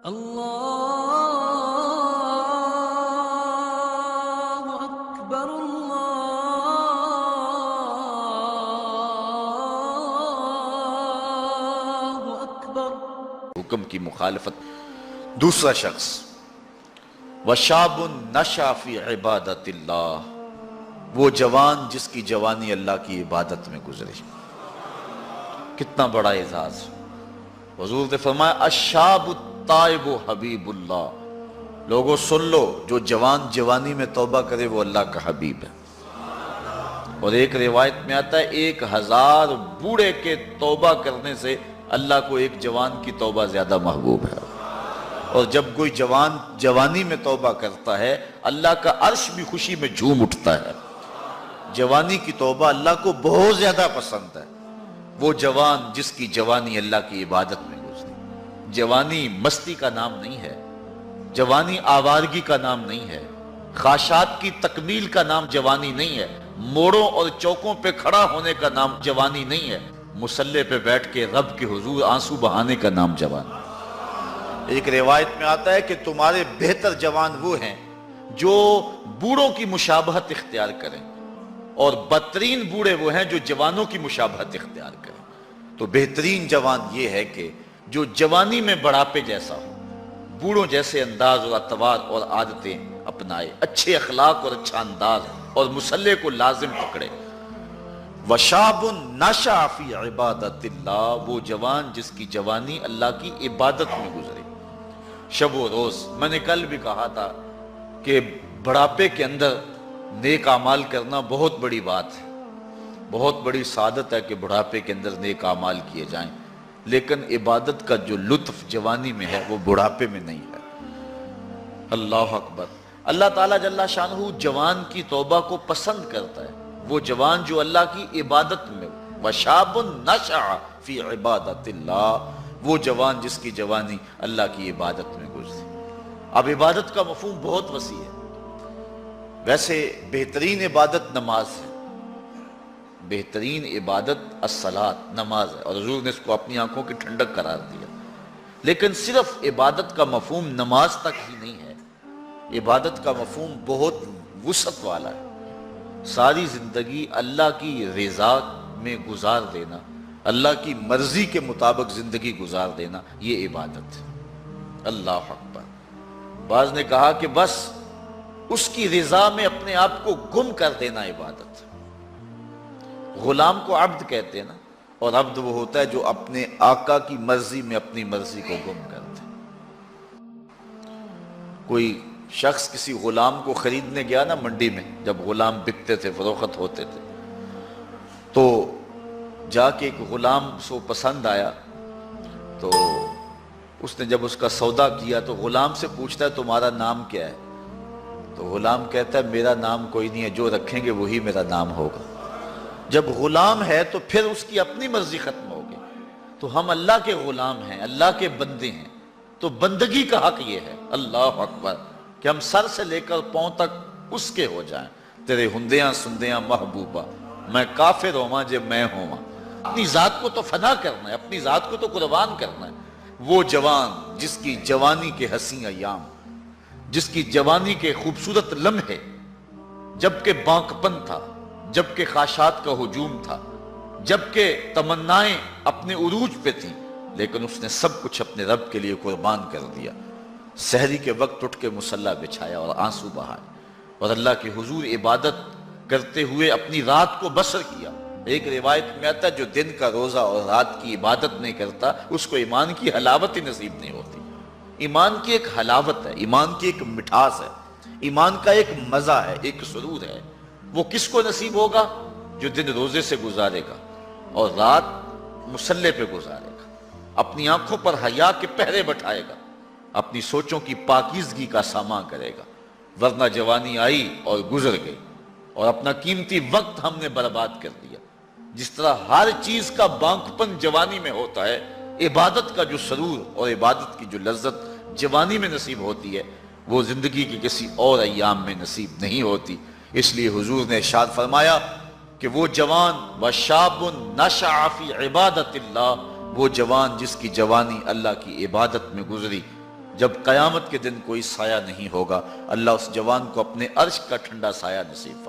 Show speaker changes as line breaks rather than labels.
اللہ اکبر اللہ اکبر۔
حکم کی مخالفت۔ دوسرا شخص وشاب نشأ فی عبادت اللہ، وہ جوان جس کی جوانی اللہ کی عبادت میں گزری۔ کتنا بڑا اعزاز۔ حضور نے فرمایا الشاب التائب حبیب اللہ، لوگوں سن لو، جو جوان جوانی میں توبہ کرے وہ اللہ کا حبیب ہے۔ اور ایک روایت میں آتا ہے 1000 بوڑھے کے توبہ کرنے سے اللہ کو ایک جوان کی توبہ زیادہ محبوب ہے۔ اور جب کوئی جوان جوانی میں توبہ کرتا ہے اللہ کا عرش بھی خوشی میں جھوم اٹھتا ہے۔ جوانی کی توبہ اللہ کو بہت زیادہ پسند ہے۔ وہ جوان جس کی جوانی اللہ کی عبادت میں گزری۔ جوانی مستی کا نام نہیں ہے، جوانی آوارگی کا نام نہیں ہے، خواہشات کی تکمیل کا نام جوانی نہیں ہے، موڑوں اور چوکوں پہ کھڑا ہونے کا نام جوانی نہیں ہے، مصلی پہ بیٹھ کے رب کے حضور آنسو بہانے کا نام جوانی۔ ایک روایت میں آتا ہے کہ تمہارے بہتر جوان وہ ہیں جو بوڑھوں کی مشابہت اختیار کریں، اور بدترین بوڑھے وہ ہیں جو جوانوں کی مشابہت اختیار کریں۔ تو بہترین جوان یہ ہے کہ جو جوانی میں بڑھاپے جیسا ہو، بوڑھوں جیسے انداز اور اطوار اور عادتیں اپنائے، اچھے اخلاق اور اچھا انداز، اور مصلی کو لازم پکڑے۔ وشاب نشأ فی عبادت اللہ، وہ جوان جس کی جوانی اللہ کی عبادت میں گزری۔ شب و روز، میں نے کل بھی کہا تھا کہ بڑھاپے کے اندر نیک اعمال کرنا بہت بڑی بات ہے، بہت بڑی سعادت ہے کہ بڑھاپے کے اندر نیک اعمال کیے جائیں، لیکن عبادت کا جو لطف جوانی میں ہے وہ بڑھاپے میں نہیں ہے۔ اللہ اکبر۔ اللہ تعالیٰ جل شانہ جوان کی توبہ کو پسند کرتا ہے، وہ جوان جو اللہ کی عبادت میں ہو۔ وشاب نشأ فی عبادت اللہ، وہ جوان جس کی جوانی اللہ کی عبادت میں گزری۔ اب عبادت کا مفہوم بہت وسیع ہے۔ ویسے بہترین عبادت نماز ہے، بہترین عبادت الصلاۃ نماز ہے، اور حضور نے اس کو اپنی آنکھوں کی ٹھنڈک قرار دیا۔ لیکن صرف عبادت کا مفہوم نماز تک ہی نہیں ہے، عبادت کا مفہوم بہت وسعت والا ہے۔ ساری زندگی اللہ کی رضا میں گزار دینا، اللہ کی مرضی کے مطابق زندگی گزار دینا، یہ عبادت ہے۔ اللہ اکبر۔ بعض نے کہا کہ بس اس کی رضا میں اپنے آپ کو گم کر دینا عبادت۔ غلام کو عبد کہتے ہیں نا، اور عبد وہ ہوتا ہے جو اپنے آقا کی مرضی میں اپنی مرضی کو گم کرتے۔ کوئی شخص کسی غلام کو خریدنے گیا نا منڈی میں، جب غلام بکتے تھے فروخت ہوتے تھے، تو جا کے ایک غلام سو پسند آیا، تو اس نے جب اس کا سودا کیا تو غلام سے پوچھتا ہے تمہارا نام کیا ہے؟ تو غلام کہتا ہے میرا نام کوئی نہیں ہے، جو رکھیں گے وہی میرا نام ہوگا۔ جب غلام ہے تو پھر اس کی اپنی مرضی ختم ہوگی۔ تو ہم اللہ کے غلام ہیں، اللہ کے بندے ہیں، تو بندگی کا حق یہ ہے، اللہ اکبر، کہ ہم سر سے لے کر پاؤں تک اس کے ہو جائیں۔ تیرے ہندیاں سندیاں محبوبہ، میں کافر ہوواں جب میں ہوواں۔ اپنی ذات کو تو فنا کرنا ہے، اپنی ذات کو تو قربان کرنا ہے۔ وہ جوان جس کی جوانی کے حسین ایام، جس کی جوانی کے خوبصورت لمحے، جبکہ بانکپن تھا، جبکہ خواہشات کا ہجوم تھا، جبکہ تمنائیں اپنے عروج پہ تھیں، لیکن اس نے سب کچھ اپنے رب کے لیے قربان کر دیا۔ سحری کے وقت اٹھ کے مصلی بچھایا اور آنسو بہائے، اور اللہ کے حضور عبادت کرتے ہوئے اپنی رات کو بسر کیا۔ ایک روایت میں آتا ہے جو دن کا روزہ اور رات کی عبادت نہیں کرتا اس کو ایمان کی حلاوت ہی نصیب نہیں ہوتی۔ ایمان کی ایک حلاوت ہے، ایمان کی ایک مٹھاس ہے، ایمان کا ایک مزہ ہے، ایک سرور ہے۔ وہ کس کو نصیب ہوگا؟ جو دن روزے سے گزارے گا اور رات مصلی پہ گزارے گا، اپنی آنکھوں پر حیا کے پہرے بٹھائے گا، اپنی سوچوں کی پاکیزگی کا سامان کرے گا۔ ورنہ جوانی آئی اور گزر گئی، اور اپنا قیمتی وقت ہم نے برباد کر دیا۔ جس طرح ہر چیز کا بانکپن جوانی میں ہوتا ہے، عبادت کا جو سرور اور عبادت کی جو لذت جوانی میں نصیب ہوتی ہے وہ زندگی کے کسی اور ایام میں نصیب نہیں ہوتی۔ اس لیے حضور نے ارشاد فرمایا کہ وہ جوان وشاب نشأ فی عبادت اللہ، وہ جوان جس کی جوانی اللہ کی عبادت میں گزری، جب قیامت کے دن کوئی سایہ نہیں ہوگا، اللہ اس جوان کو اپنے عرش کا ٹھنڈا سایہ نصیب فرمائے۔